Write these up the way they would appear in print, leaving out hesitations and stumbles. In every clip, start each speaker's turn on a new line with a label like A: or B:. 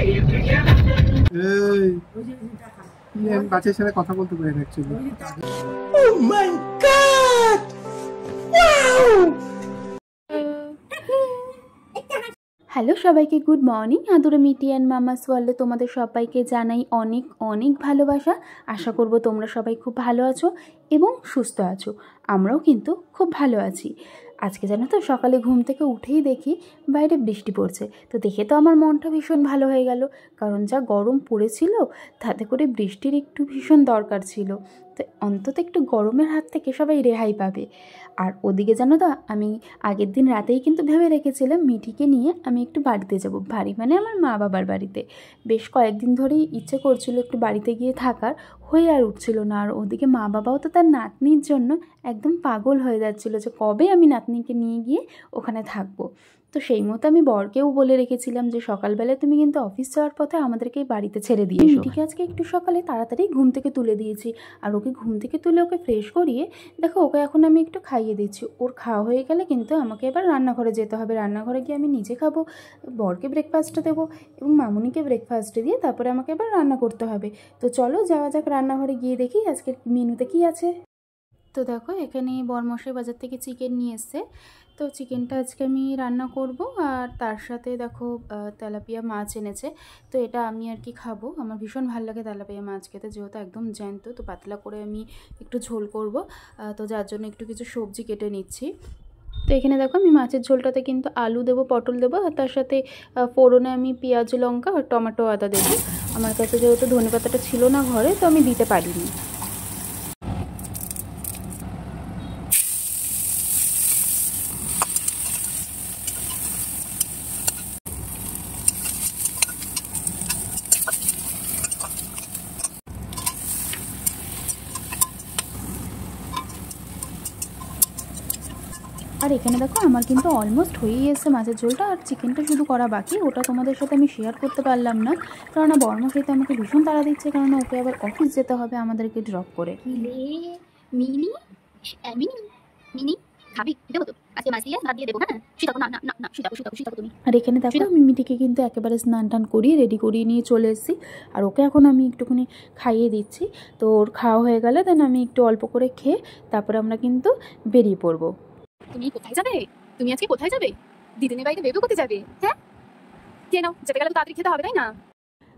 A: এই আমি বাচ্চার সাথে কথা বলতে পারি না অ্যাকচুয়ালি।
B: ও মাই গড, ওয়াও।
C: হ্যালো সবাইকে, গুড মর্নিং। আদুরে মিটি অ্যান্ড মামাস ওয়ার্ল্ডে তোমাদের সবাইকে জানাই অনেক অনেক ভালোবাসা। আশা করব তোমরা সবাই খুব ভালো আছো এবং সুস্থ আছো। আমরাও কিন্তু খুব ভালো আছি। আজকে জানো তো, সকালে ঘুম থেকে উঠেই দেখি বাইরে বৃষ্টি পড়ছে। তো দেখে তো আমার মনটা ভীষণ ভালো হয়ে গেল, কারণ যা গরম পড়েছিল তাতে করে বৃষ্টির একটু ভীষণ দরকার ছিল। তো অন্তত একটু গরমের হাত থেকে সবাই রেহাই পাবে। আর ওদিকে জানো তো, আমি আগের দিন রাতেই কিন্তু ভেবে রেখেছিলাম মিঠিকে নিয়ে আমি একটু বাড়িতে যাব। বাড়ি মানে আমার মা বাবার বাড়িতে। বেশ কয়েকদিন ধরেই ইচ্ছে করছিল একটু বাড়িতে গিয়ে থাকার, হয়ে আর উঠছিল না। আর ওদিকে মা বাবাও তো তার নাতনির জন্য একদম পাগল হয়ে যাচ্ছিলো যে কবে আমি নাতনিকে নিয়ে গিয়ে ওখানে থাকবো। তো সেই মতো আমি বরকেও বলে রেখেছিলাম যে সকালবেলায় তুমি কিন্তু অফিস যাওয়ার পথে আমাদেরকে বাড়িতে ছেড়ে দিয়ে এসো। মিঠিকে আজকে একটু সকালে তাড়াতাড়ি ঘুম থেকে তুলে দিয়েছি। আর ওকে ঘুম থেকে তুলে ওকে ফ্রেশ করিয়ে দেখো ওকে এখন আমি একটু খাইয়ে দিচ্ছি। ওর খাওয়া হয়ে গেলে কিন্তু আমাকে এবার রান্নাঘরে যেতে হবে। রান্নাঘরে গিয়ে আমি নিজে খাবো, বরকে ব্রেকফাস্টটা দেবো এবং মামুনিকে ব্রেকফাস্ট দিয়ে তারপরে আমাকে এবার রান্না করতে হবে। তো চলো যাওয়া যাক, রান্নাঘরে গিয়ে দেখি আজকের মেনুতে কী আছে। তো দেখো, এখানে বরমশাই বাজার থেকে চিকেন নিয়ে এসছে। তো চিকেনটা আজকে আমি রান্না করব। আর তার সাথে দেখো তেলাপিয়া মাছ এনেছে। তো এটা আমি আর কি খাবো। আমার ভীষণ ভালো লাগে তেলাপিয়া মাছ খেতে, যেহেতু একদম জ্যান্ত। তো পাতলা করে আমি একটু ঝোল করব। তো যার জন্য একটু কিছু সবজি কেটে নিচ্ছি। তো এখানে দেখো আমি মাছের ঝোলটাতে কিন্তু আলু দেবো, পটল দেবো, আর তার সাথে ফোড়নে আমি পেঁয়াজ লঙ্কা আর টমেটো আদা দেবো। আমার কাছে যেহেতু ধনেপাতাটা ছিল না ঘরে, তো আমি দিতে পারিনি। আর এখানে দেখো আমার কিন্তু অলমোস্ট হয়েই এসেছে মাছের ঝোলটা। আর চিকেনটা শুধু করা বাকি, ওটা তোমাদের সাথে আমি শেয়ার করতে পারলাম না, কারণ বর্মশাই তো আমাকে ভীষণ তাড়া দিচ্ছে, কারণ ওকে আবার অফিস যেতে হবে আমাদেরকে ড্রপ করে।
D: মিনি মিনি মিনি খাবি দেবো তো আজকে মাছ দিয়ে ভাত দিয়ে দেবো। হ্যাঁ শীতাকো, না না না না শীতাকো তুমি।
C: আর এখানে দেখো আমি মিটিকে কিন্তু একেবারে স্নান টান করিয়ে রেডি করিয়ে নিয়ে চলে এসেছি। আর ওকে এখন আমি একটুখানি খাইয়ে দিচ্ছি। তো ওর খাওয়া হয়ে গেলে দেন আমি একটু অল্প করে খেয়ে তারপরে আমরা কিন্তু বেরিয়ে পড়বো।
D: তুমি কোথায় যাবে? তুমি আজকে কোথায় যাবে? দিদিনের বাড়িতে বেবি করতে যাবে? হ্যাঁ কে নাও, যেতে গেলে তো তাড়াতাড়ি খেতে হবে, তাই না?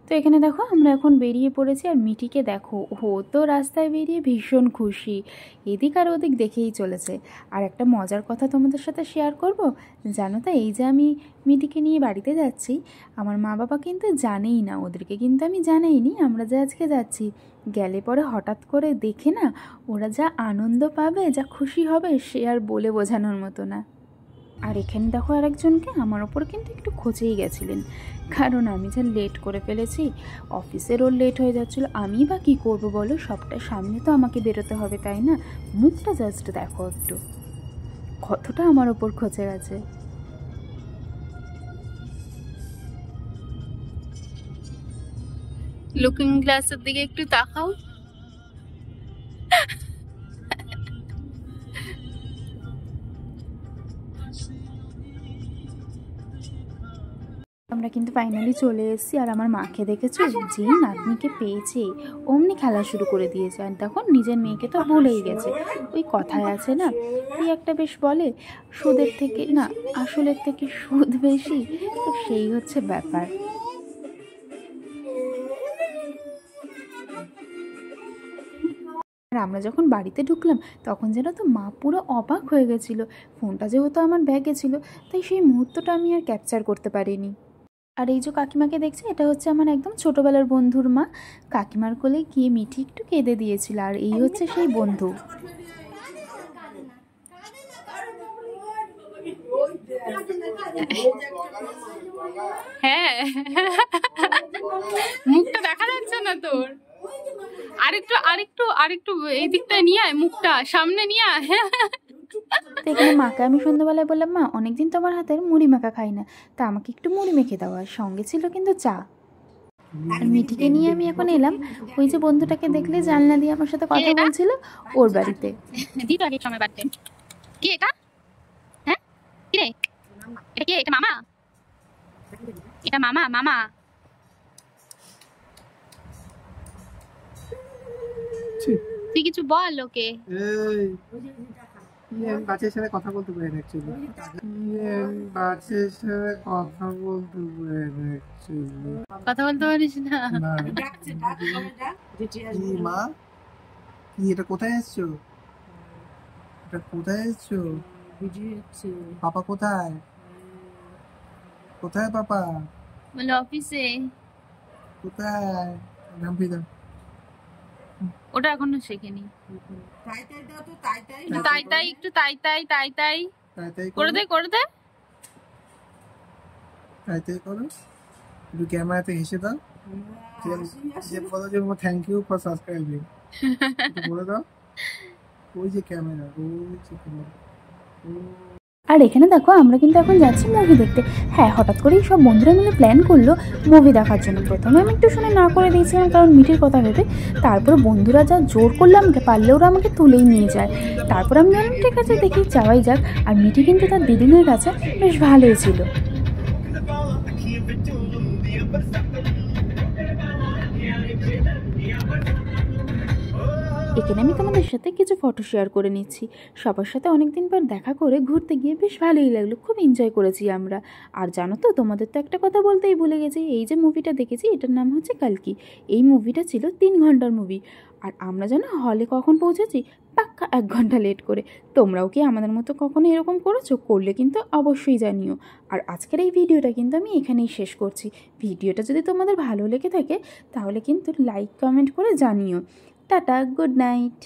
C: তো এখানে দেখো আমরা এখন বেরিয়ে পড়েছি। আর মিঠিকে দেখো, ও তো রাস্তায় বেরিয়ে ভীষণ খুশি, এদিক আর ওদিক দেখেই চলেছে। আর একটা মজার কথা তোমাদের সাথে শেয়ার করব। জানো তো, এই যে আমি মিঠিকে নিয়ে বাড়িতে যাচ্ছি, আমার মা বাবা কিন্তু জানেই না, ওদেরকে কিন্তু আমি জানাইনি আমরা যে আজকে যাচ্ছি। গেলে পরে হঠাৎ করে দেখে না, ওরা যা আনন্দ পাবে, যা খুশি হবে, সে আর বলে বোঝানোর মতো না। আর এখানে দেখো আরেকজনকে আমার ওপর কিন্তু একটু খোঁচেই গেছিলেন, কারণ আমি যা লেট করে ফেলেছি, অফিসের ওর লেট হয়ে যাচ্ছিলো। আমি বা কী করবো বলো, সবটা সামনে তো আমাকে বেরোতে হবে, তাই না? মুখটা জাস্ট দেখো একটু, কতটা আমার ওপর খোঁচে গেছে।
D: লুকিং গ্লাসের দিকে একটু তাকাও।
C: আমরা কিন্তু ফাইনালি চলে এসেছি। আর আমার মাকে দেখেছো, যেই নাতনিকে পেয়েছে অমনি খেলা শুরু করে দিয়েছে। আর তখন নিজের মেয়েকে তো ভুলেই গেছে। ওই কথায় আছে না, এই একটা বেশ বলে, সুদের থেকে না আসলের থেকে সুদ বেশি। তো সেই হচ্ছে ব্যাপার। আর আমরা যখন বাড়িতে ঢুকলাম তখন যেন তো মা পুরো অবাক হয়ে গেছিলো। ফোনটা যেহেতু আমার ব্যাগে ছিল, তাই সেই মুহূর্তটা আমি আর ক্যাপচার করতে পারিনি। আর এই যে কাকিমাকে দেখছি, এটা হচ্ছে আমার একদম ছোটোবেলার বন্ধুর মা। কাকিমার কোলে গিয়ে মিঠি একটু কেঁদে দিয়েছিল। আর এই হচ্ছে সেই বন্ধু।
D: হ্যাঁ মুখটা দেখা যাচ্ছে না তোর, আরেকটু আরেকটু আরেকটু এই দিকটা নিয়ে আয়, মুখটা সামনে নিয়ে আয়।
C: তো এখানে মাকে আমি সন্ধ্যাবেলায় বললাম, মা অনেকদিন তোমার হাতের মুড়ি মাখা খাই না, তা আমাকে একটু মুড়ি মেখে দাও। আর সঙ্গে ছিল কিন্তু চা। আর মিঠিকে নিয়ে আমি এখন এলাম ওই যে বন্ধুটাকে দেখলে জানলা দিয়ে আমার সাথে কথা বলছিল, ওর বাড়িতে।
D: দিত আগে সময় বাড়তে। কি এটা? হ্যাঁ কি রে, এটা কি? এটা মামা? এটা মামা? মামা
A: ছি,
C: তুই কিছু বল ওকে।
A: এই আমি বাচ্চার সাথে কথা বলতে পারি না অ্যাকচুয়ালি। আমি বাচ্চার সাথে কথা বলতে পারি না অ্যাকচুয়ালি।
C: কথা বলতে পারিস না?
A: না কি মা, কি এটা কোথায় এসছো? এটা কোথায় এসছো? পাপা কোথায়? কোথায় পাপা?
C: বলে অফিসে।
A: কোথায়? নামবি না।
C: ওটা এখনো শেখেনি। তাই তাই একটু তাই তাই তাই তাই
A: তাই তাই
C: করে দে করে দে।
A: তাই তাই করো, একটু ক্যামেরাতে হেসে দাও, যে বলো যে থ্যাংক ইউ ফর সাবস্ক্রাইবিং, বলে দাও। ওই যে ক্যামেরা, ওই যে ক্যামেরা।
C: আর এখানে দেখো আমরা কিন্তু এখন যাচ্ছি মুভি দেখতে। হ্যাঁ, হঠাৎ করেই সব বন্ধুরা মিলে প্ল্যান করলো মুভি দেখার জন্য। প্রথমে আমি একটু শুনে না করে দিয়েছিলাম, কারণ মিটির কথা ভেবে। তারপর বন্ধুরা যা জোর করলে আমাকে, পারলে ওরা আমাকে তুলেই নিয়ে যায়। তারপর আমি বললাম ঠিক আছে দেখি যাওয়াই যাক। আর মিটি কিন্তু তার দিদিনের কাছে বেশ ভালোই ছিল। এখানে আমি তোমাদের সাথে কিছু ফটো শেয়ার করে নিচ্ছি। সবার সাথে অনেকদিন পর দেখা করে ঘুরতে গিয়ে বেশ ভালোই লাগলো, খুব এনজয় করেছি আমরা। আর জানো তো, তোমাদের তো একটা কথা বলতেই ভুলে গেছি, এই যে মুভিটা দেখেছি এটার নাম হচ্ছে কালকি। এই মুভিটা ছিল 3 ঘন্টার মুভি। আর আমরা জানো হলে কখন পৌঁছেছি? পাক্কা 1 ঘন্টা লেট করে। তোমরাও কি আমাদের মতো কখনো এরকম করেছো? করলে কিন্তু অবশ্যই জানিও। আর আজকের এই ভিডিওটা কিন্তু আমি এখানেই শেষ করছি। ভিডিওটা যদি তোমাদের ভালো লেগে থাকে তাহলে কিন্তু লাইক কমেন্ট করে জানিও। Tata, good night.